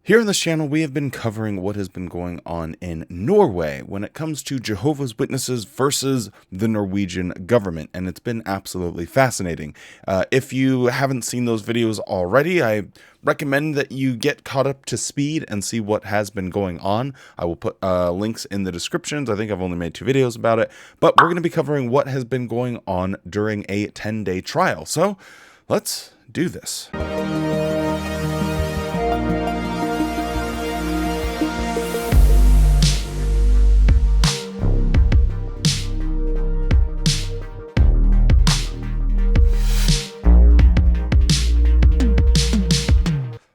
Here on this channel, we have been covering what has been going on in Norway when it comes to Jehovah's Witnesses versus the Norwegian government, and it's been absolutely fascinating. If you haven't seen those videos already, I recommend that you get caught up to speed and see what has been going on. I will put links in the descriptions. I think I've only made 2 videos about it, but we're going to be covering what has been going on during a 10-day trial. So let's do this.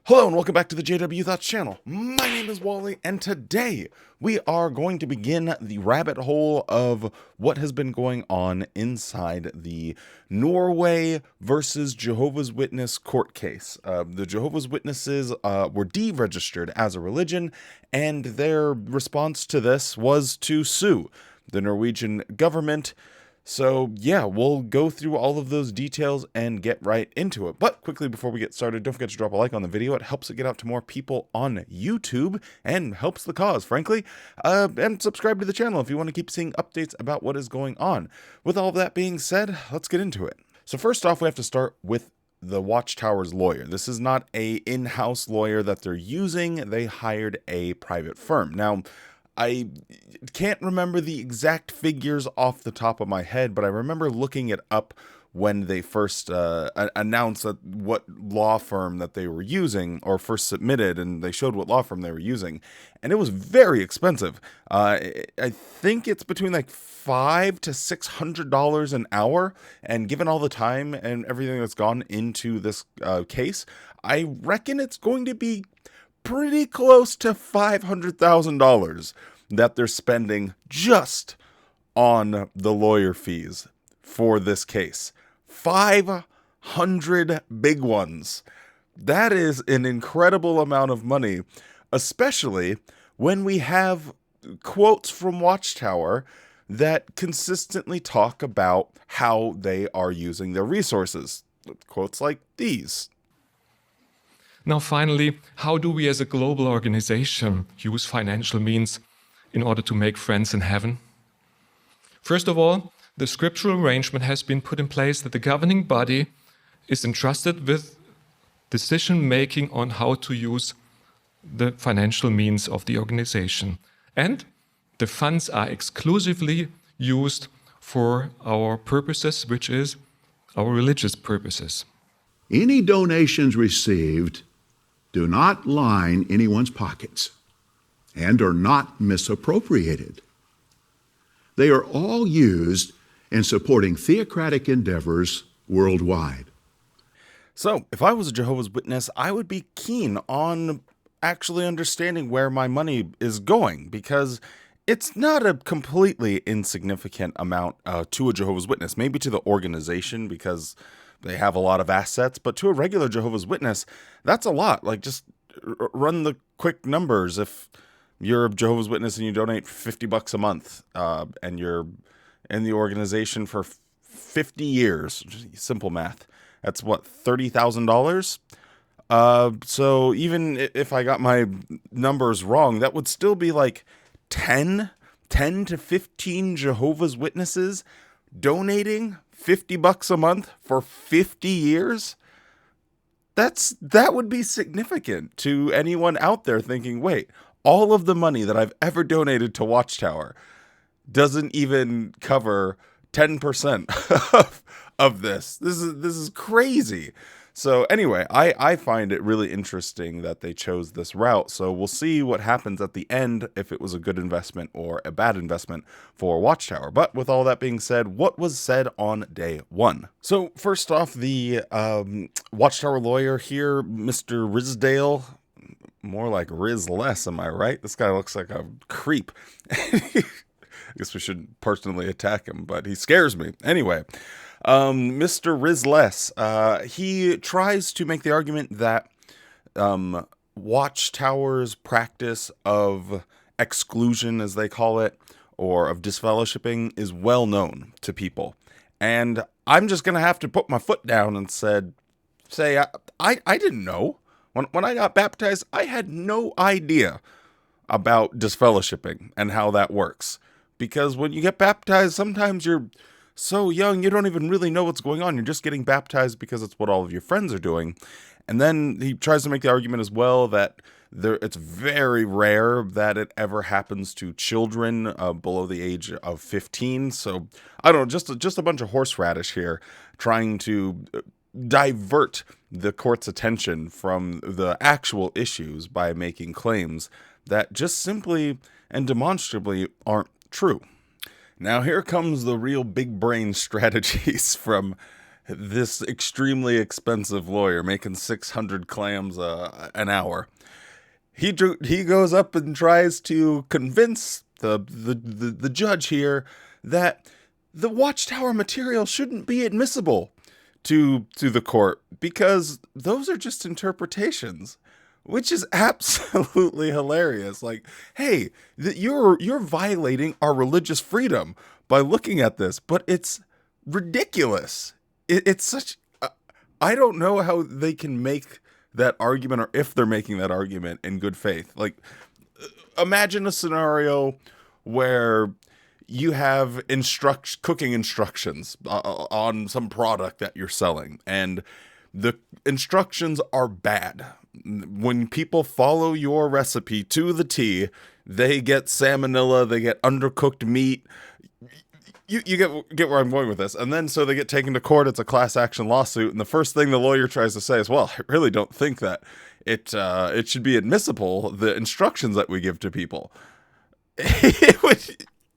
Hello and welcome back to the JW Thoughts channel. My name is Wally, and today we are going to begin the rabbit hole of what has been going on inside the Norway versus Jehovah's Witness court case. The Jehovah's Witnesses were deregistered as a religion, and their response to this was to sue the Norwegian government. So yeah, we'll go through all of those details and get right into it. But quickly before we get started, don't forget to drop a like on the video. It helps it get out to more people on YouTube and helps the cause, frankly. And subscribe to the channel if you want to keep seeing updates about what is going on. With all of that being said, let's get into it. So first off, we have to start with the Watchtower's lawyer. This is not a in-house lawyer that they're using. They hired a private firm. Now, I can't remember the exact figures off the top of my head, but I remember looking it up when they first announced that what law firm that they were using, or first submitted, and they showed what law firm they were using, and it was very expensive. I think it's between like $500 to $600 an hour, and given all the time and everything that's gone into this case, I reckon it's going to be pretty close to $500,000 that they're spending just on the lawyer fees for this case. 500 big ones. That is an incredible amount of money, especially when we have quotes from Watchtower that consistently talk about how they are using their resources. Quotes like these. Now, finally, how do we as a global organization use financial means in order to make friends in heaven? First of all, the scriptural arrangement has been put in place that the governing body is entrusted with decision-making on how to use the financial means of the organization. And the funds are exclusively used for our purposes, which is our religious purposes. Any donations received do not line anyone's pockets and are not misappropriated. They are all used in supporting theocratic endeavors worldwide. So, if I was a Jehovah's Witness, I would be keen on actually understanding where my money is going, because it's not a completely insignificant amount to a Jehovah's Witness, maybe to the organization because they have a lot of assets, but to a regular Jehovah's Witness, that's a lot. Like, just run the quick numbers. If you're a Jehovah's Witness and you donate $50 a month, and you're in the organization for 50 years, simple math, that's what, $30,000? So even if I got my numbers wrong, that would still be like 10 to 15 Jehovah's Witnesses donating $50 a month for 50 years. That would be significant to anyone out there thinking, wait, all of the money that I've ever donated to Watchtower doesn't even cover 10% of this. This is crazy. So anyway, I find it really interesting that they chose this route. So we'll see what happens at the end, if it was a good investment or a bad investment for Watchtower. But with all that being said, what was said on day 1? So first off, the Watchtower lawyer here, Mr. Rizdale, more like Riz less, am I right? This guy looks like a creep. I guess we shouldn't personally attack him, but he scares me. Anyway, Mr. Rizless, he tries to make the argument that Watchtower's practice of exclusion, as they call it, or of disfellowshipping, is well known to people. And I'm just going to have to put my foot down and say, I didn't know. When I got baptized, I had no idea about disfellowshipping and how that works. Because when you get baptized, sometimes you're so young, you don't even really know what's going on. You're just getting baptized because it's what all of your friends are doing. And then he tries to make the argument as well that it's very rare that it ever happens to children below the age of 15. So I don't know, just a bunch of horseradish here, trying to divert the court's attention from the actual issues by making claims that just simply and demonstrably aren't true. Now here comes the real big brain strategies from this extremely expensive lawyer making 600 clams an hour. He goes up and tries to convince the judge here that the Watchtower material shouldn't be admissible to the court because those are just interpretations, which is absolutely hilarious. Like, hey, you're violating our religious freedom by looking at this, but it's ridiculous. It's such. I don't know how they can make that argument, or if they're making that argument in good faith. Like, imagine a scenario where you have cooking instructions on some product that you're selling, and the instructions are bad. When people follow your recipe to the T, they get salmonella, they get undercooked meat. You get where I'm going with this. And then so they get taken to court, it's a class action lawsuit, and the first thing the lawyer tries to say is, well, I really don't think that it should be admissible, the instructions that we give to people.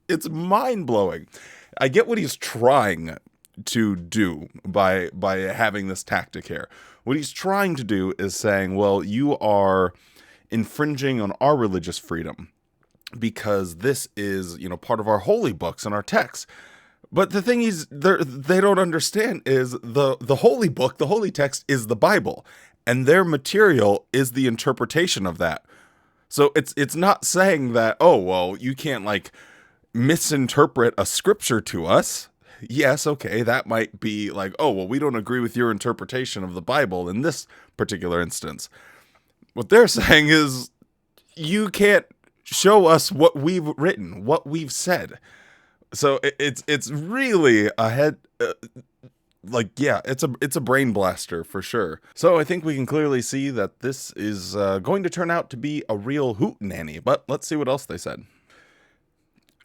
It's mind-blowing. I get what he's trying to do by having this tactic here. What he's trying to do is saying, well, you are infringing on our religious freedom because this is, part of our holy books and our texts. But the thing is, they don't understand is the holy book, the holy text is the Bible, and their material is the interpretation of that. So it's not saying that, oh, well, you can't misinterpret a scripture to us. Yes, okay, that might be like, oh, well, we don't agree with your interpretation of the Bible in this particular instance. What they're saying is, you can't show us what we've written, what we've said. So it's really it's a brain blaster for sure. So I think we can clearly see that this is going to turn out to be a real hootenanny, but let's see what else they said.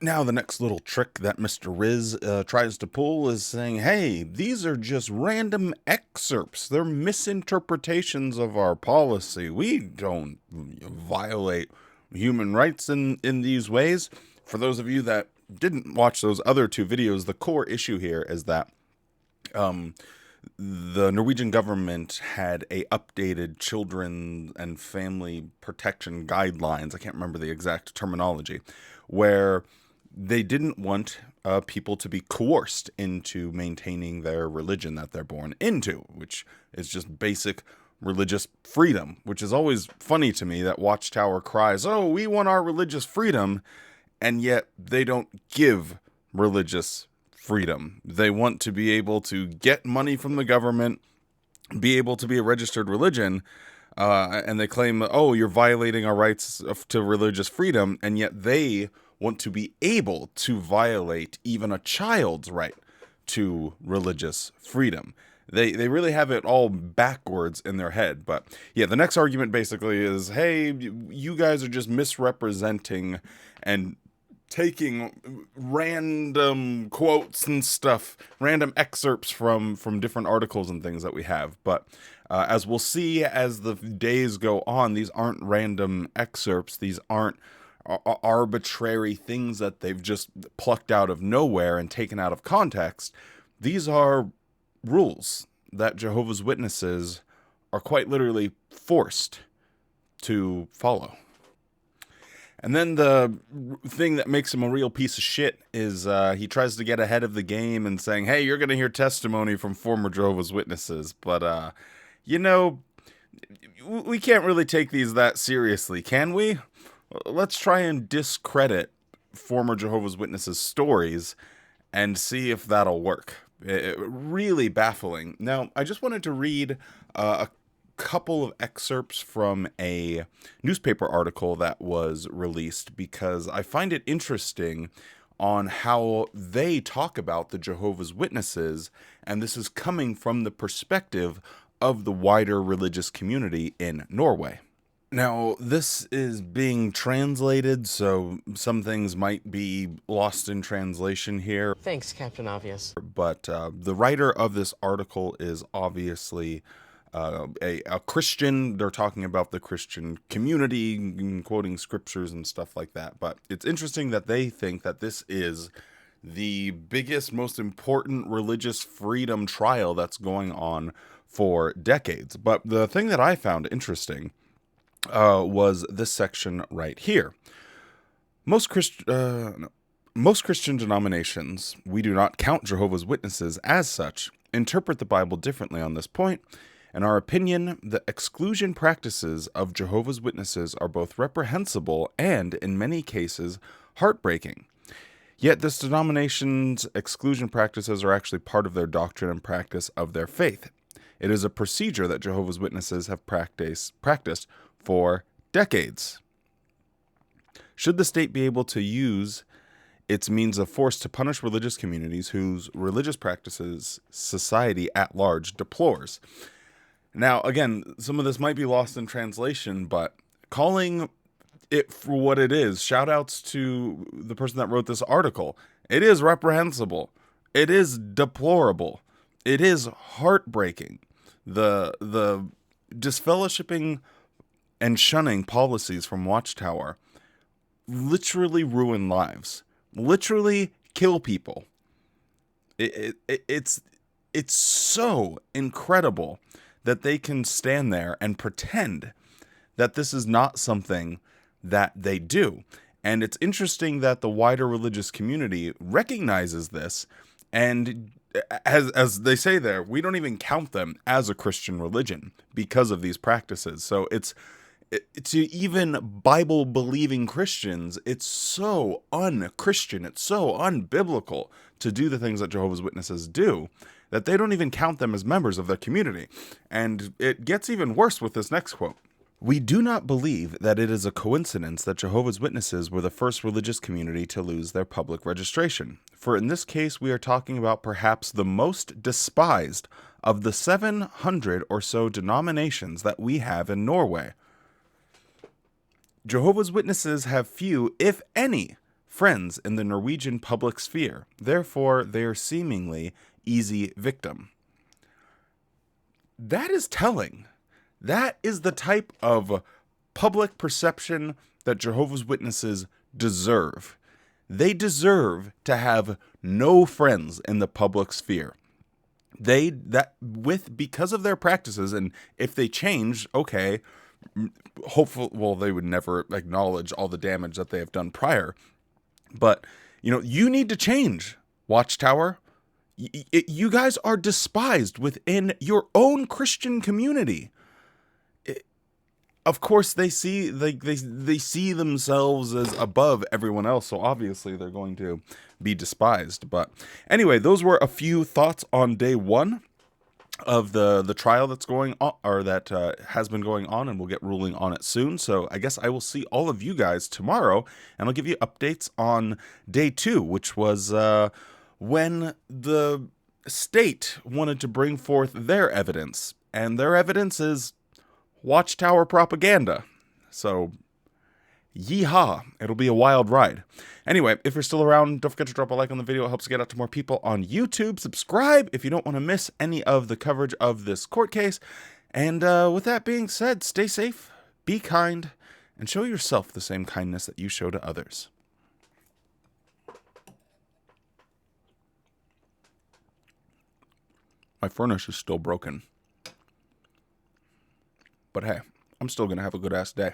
Now, the next little trick that Mr. Riz tries to pull is saying, hey, these are just random excerpts. They're misinterpretations of our policy. We don't violate human rights in these ways. For those of you that didn't watch those other two videos, the core issue here is that the Norwegian government had a updated children and family protection guidelines. I can't remember the exact terminology, where they didn't want people to be coerced into maintaining their religion that they're born into, which is just basic religious freedom, which is always funny to me that Watchtower cries, oh, we want our religious freedom, and yet they don't give religious freedom. They want to be able to get money from the government, be able to be a registered religion, and they claim, oh, you're violating our rights to religious freedom, and yet they want to be able to violate even a child's right to religious freedom. They really have it all backwards in their head. But yeah, the next argument basically is, hey, you guys are just misrepresenting and taking random quotes and stuff, random excerpts from different articles and things that we have. But as we'll see as the days go on, these aren't random excerpts. These aren't arbitrary things that they've just plucked out of nowhere and taken out of context. These are rules that Jehovah's Witnesses are quite literally forced to follow. And then the thing that makes him a real piece of shit is he tries to get ahead of the game and saying, hey, you're going to hear testimony from former Jehovah's Witnesses. But, we can't really take these that seriously, can we? Let's try and discredit former Jehovah's Witnesses stories and see if that'll work. Really baffling. Now, I just wanted to read a couple of excerpts from a newspaper article that was released because I find it interesting on how they talk about the Jehovah's Witnesses, and this is coming from the perspective of the wider religious community in Norway. Now, this is being translated, so some things might be lost in translation here. Thanks, Captain Obvious. But the writer of this article is obviously a Christian. They're talking about the Christian community, quoting scriptures and stuff like that. But it's interesting that they think that this is the biggest, most important religious freedom trial that's going on for decades. But the thing that I found interesting was this section right here. Most Christian denominations, we do not count Jehovah's Witnesses as such, interpret the Bible differently on this point. In our opinion, the exclusion practices of Jehovah's Witnesses are both reprehensible and, in many cases, heartbreaking. Yet this denomination's exclusion practices are actually part of their doctrine and practice of their faith. It is a procedure that Jehovah's Witnesses have practiced for decades. Should the state be able to use its means of force to punish religious communities whose religious practices society at large deplores? Now, again, some of this might be lost in translation, but calling it for what it is, shout outs to the person that wrote this article. It is reprehensible. It is deplorable. It is heartbreaking. The disfellowshipping and shunning policies from Watchtower literally ruin lives, literally kill people. It's so incredible that they can stand there and pretend that this is not something that they do. And it's interesting that the wider religious community recognizes this, and as they say there, we don't even count them as a Christian religion because of these practices. So to even Bible-believing Christians, it's so un-Christian, it's so unbiblical to do the things that Jehovah's Witnesses do that they don't even count them as members of their community. And it gets even worse with this next quote. We do not believe that it is a coincidence that Jehovah's Witnesses were the first religious community to lose their public registration. For in this case, we are talking about perhaps the most despised of the 700 or so denominations that we have in Norway. Jehovah's Witnesses have few, if any, friends in the Norwegian public sphere. Therefore, they are seemingly easy victim. That is telling. That is the type of public perception that Jehovah's Witnesses deserve. They deserve to have no friends in the public sphere. Because of their practices, and if they change, okay, hopefully, well, they would never acknowledge all the damage that they have done prior. But, you need to change, Watchtower. You guys are despised within your own Christian community. Of course, they see they see themselves as above everyone else, so obviously they're going to be despised. But anyway, those were a few thoughts on day one of the trial that's going on, or that has been going on, and we'll get ruling on it soon. So I guess I will see all of you guys tomorrow, and I'll give you updates on day two, which was when the state wanted to bring forth their evidence, and their evidence is Watchtower propaganda. So, yeehaw, it'll be a wild ride. Anyway, if you're still around, don't forget to drop a like on the video. It helps get out to more people on YouTube. Subscribe if you don't want to miss any of the coverage of this court case. And with that being said, stay safe, be kind, and show yourself the same kindness that you show to others. My furnace is still broken. But hey, I'm still going to have a good-ass day.